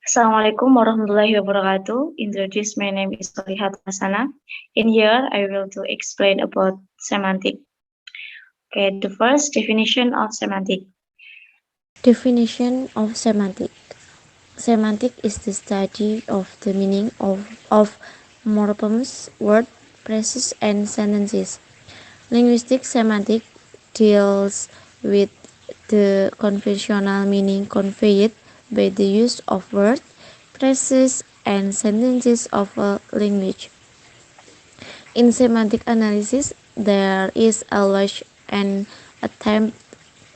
Assalamualaikum warahmatullahi wabarakatuh. Introduce, my name is Solihat Hasana. In here, I will to explain about semantic. Okay, the first definition of semantic. Definition of semantic. Semantic is the study of the meaning of morphemes, word, phrases, and sentences. Linguistic semantic deals with the conventional meaning conveyed by the use of words, phrases, and sentences of a language. In semantic analysis, there is always an attempt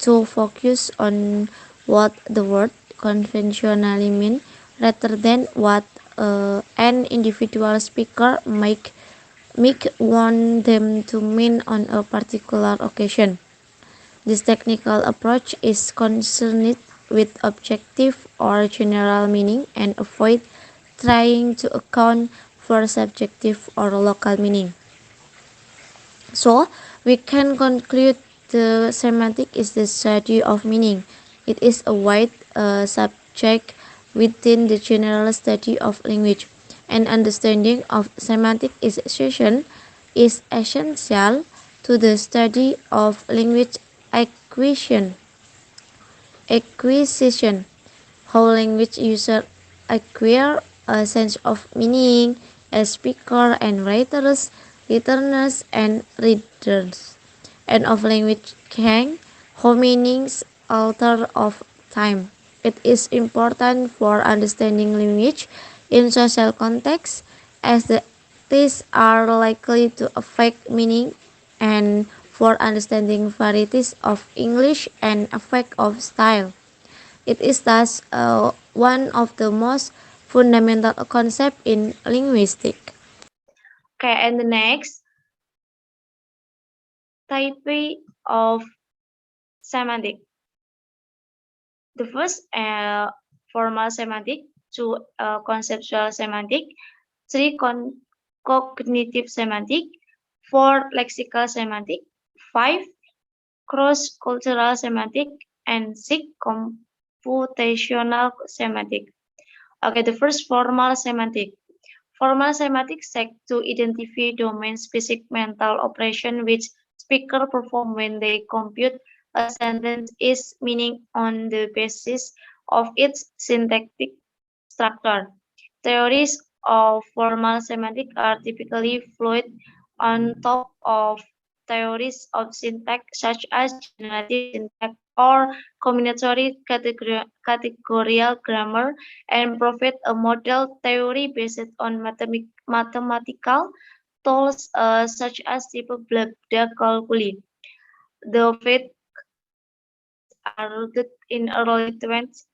to focus on what the word conventionally mean rather than what an individual speaker make want them to mean on a particular occasion. This technical approach is concerned with objective or general meaning and avoid trying to account for subjective or local meaning. So, we can conclude the semantic is the study of meaning. It is a wide subject within the general study of language. An understanding of semantic is essential to the study of language acquisition. Acquisition, how language users acquire a sense of meaning as speaker and writers, listeners, and readers, and of language can, how meanings alter of time. It is important for understanding language in social context as these are likely to affect meaning and for understanding varieties of English and effect of style. It is thus one of the most fundamental concepts in linguistics. Okay, and the next type of semantic. The first, formal semantic, two, conceptual semantic, three, cognitive semantic, four, lexical semantic, five, cross-cultural semantic, and six, computational semantic. Okay, the first, formal semantic. Formal semantics seek to identify domain-specific mental operation which speakers perform when they compute a sentence is meaning on the basis of its syntactic structure. Theories of formal semantics are typically fluid on top of theories of syntax such as generative syntax or combinatory categorical grammar and provide a model theory based on mathematical tools such as type lambda calculi. The faith are rooted in early 20th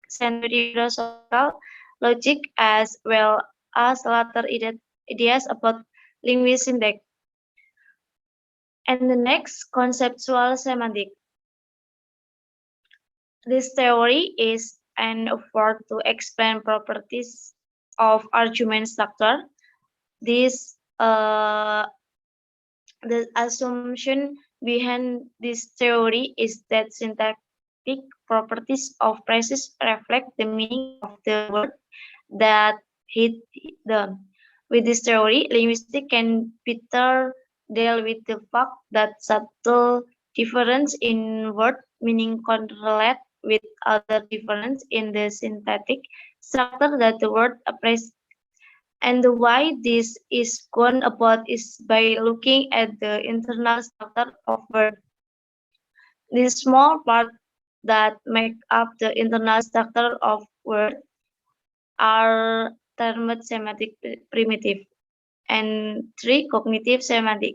century philosophical logic as well as later ideas about linguistic syntax. And the next, conceptual semantic. This theory is an effort to explain properties of argument structure. This the assumption behind this theory is that syntactic properties of phrases reflect the meaning of the word that hit them. With this theory, linguistics can better deal with the fact that subtle difference in word meaning correlate with other difference in the syntactic structure that the word appraise. And the why this is gone about is by looking at the internal structure of word. The small part that make up the internal structure of word are termed semantic primitive. And three, cognitive semantic.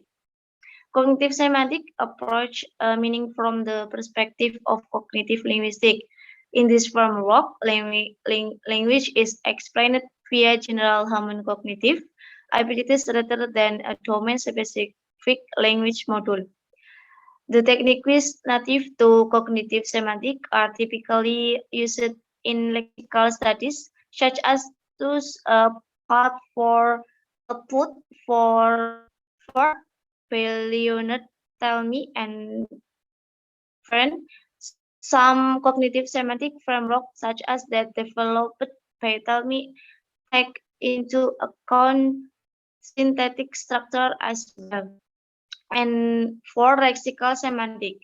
Cognitive semantic approach meaning from the perspective of cognitive linguistics. In this framework, language is explained via general human cognitive abilities rather than a domain-specific language module. The techniques native to cognitive semantic are typically used in lexical studies, such as those part for output for Billionaire Tell Me and Friend. Some cognitive semantic framework such as that developed fatality take into account synthetic structure as well. And for lexical semantic,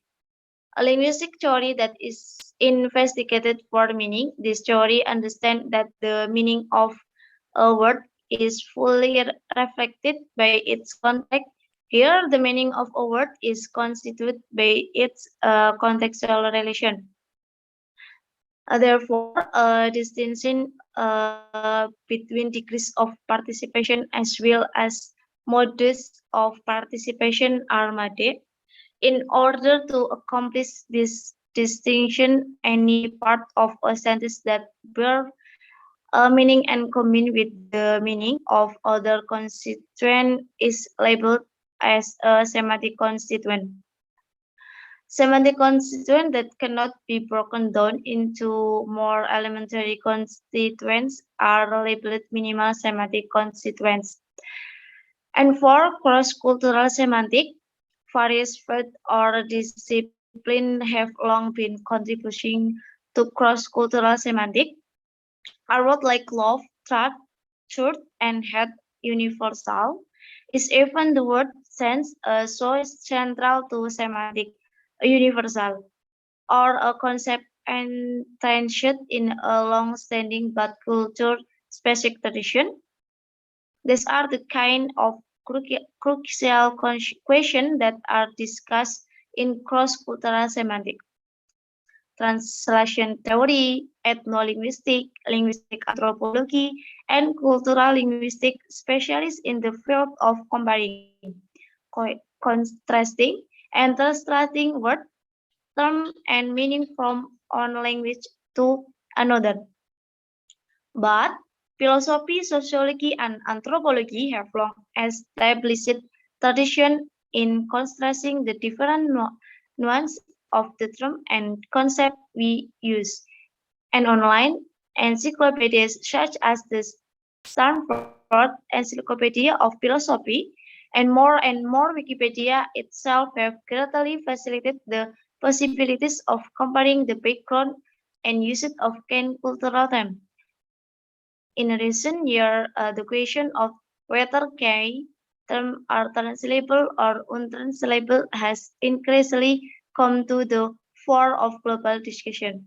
a linguistic theory that is investigated for meaning. This theory understands that the meaning of a word is fully reflected by its context. Here, the meaning of a word is constituted by its contextual relation. Therefore, a distinction between degrees of participation as well as modes of participation are made. In order to accomplish this distinction, any part of a sentence that bears a meaning and combine with the meaning of other constituent is labeled as a semantic constituent. Semantic constituents that cannot be broken down into more elementary constituents are labeled minimal semantic constituents. And for cross-cultural semantic, various fields or disciplines have long been contributing to cross-cultural semantic. A word like love, trust, truth, and hate universal is even the word sense so central to semantic universal, or a concept entrenched in a long-standing but culture-specific tradition. These are the kind of crucial questions that are discussed in cross-cultural semantics, translation theory, ethnolinguistics, linguistic anthropology, and cultural linguistics specialists in the field of comparing, contrasting, and translating word, term, and meaning from one language to another. But philosophy, sociology, and anthropology have long established tradition in contrasting the different nuance of the term and concept we use. And online encyclopedias such as the Stanford Encyclopedia of Philosophy and more Wikipedia itself have greatly facilitated the possibilities of comparing the background and usage of can cultural terms. In recent years, the question of whether K terms are translatable or untranslatable has increasingly come to the fore of global discussion,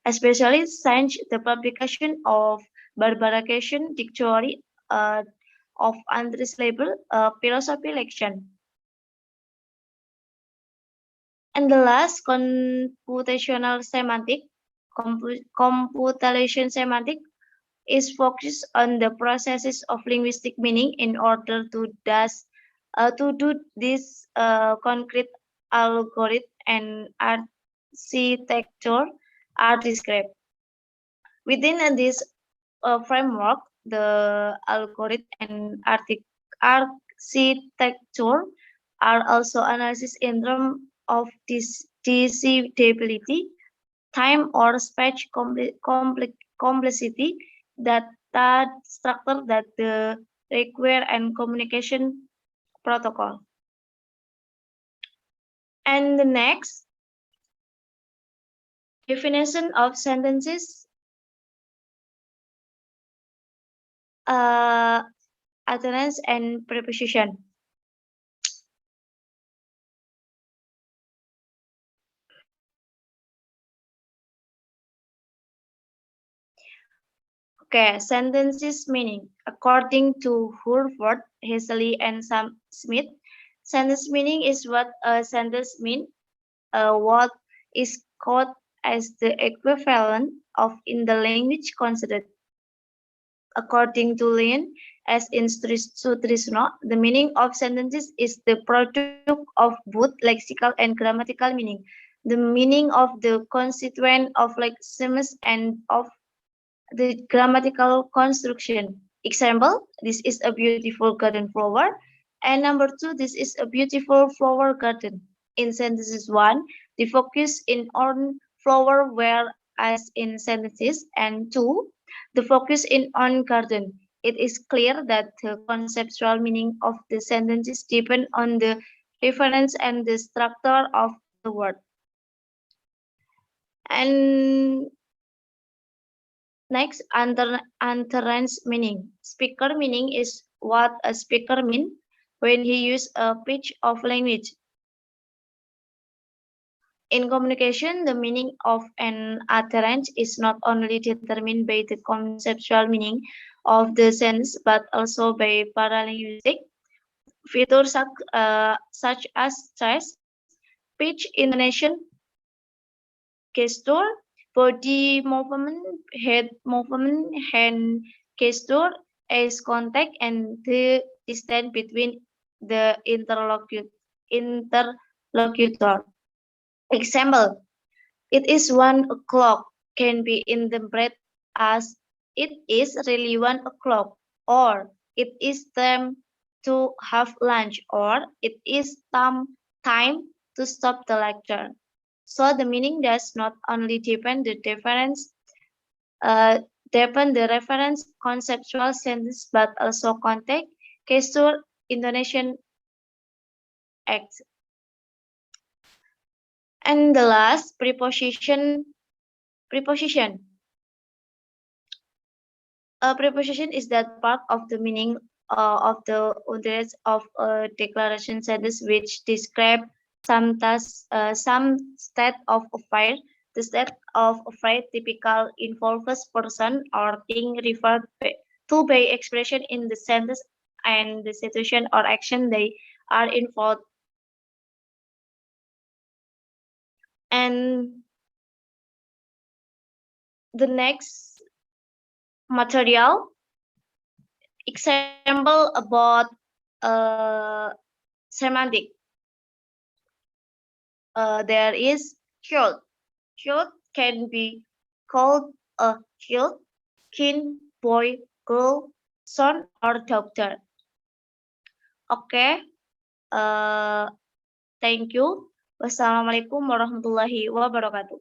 especially since the publication of Barbara Cation Dictionary uh, of Untranslatable Philosophy Lection. And the last, computational semantic, computation semantic is focused on the processes of linguistic meaning in order to do this concrete algorithm and architecture are described. Within this framework, the algorithm and architecture are also analyzed in terms of decipherability, time or space complexity, data structure that require and communication protocol. And the next, definition of sentences, uh, utterance and preposition. Okay, sentences meaning. According to Hurford, Hazley, and Sam Smith, sentence meaning is what a sentence means, what is called as the equivalent of in the language considered. According to Lin, as in Sutrisno, the meaning of sentences is the product of both lexical and grammatical meaning. The meaning of the constituent of lexemes and of the grammatical construction. Example, this is a beautiful garden flower. And number two, this is a beautiful flower garden. In sentences one, the focus in on flower whereas in sentences and two, the focus in on garden. It is clear that the conceptual meaning of the sentences depend on the reference and the structure of the word. And Next, utterance meaning. Speaker meaning is what a speaker means when he uses a pitch of language. In communication, the meaning of an utterance is not only determined by the conceptual meaning of the sentence, but also by paralinguistic features such as stress, pitch, intonation, gesture, body movement, head movement, hand gesture, eye contact, and the distance between the interlocutor. Example, it is 1 o'clock can be interpreted as it is really 1 o'clock, or it is time to have lunch, or it is time to stop the lecture. So the meaning does not only uh, depend the reference conceptual sentence, but also context, gesture, intonation, act. And the last preposition. A preposition is that part of the meaning of the utterance of a declaration sentence which describe some state of affair. The state of affair typically involves person or thing referred to by expression in the sentence and the situation or action they are involved. And the next material example about semantic. There is child. Child can be called a child, kin, boy, girl, son, or daughter. Oke, uh, thank you. Wassalamualaikum warahmatullahi wabarakatuh.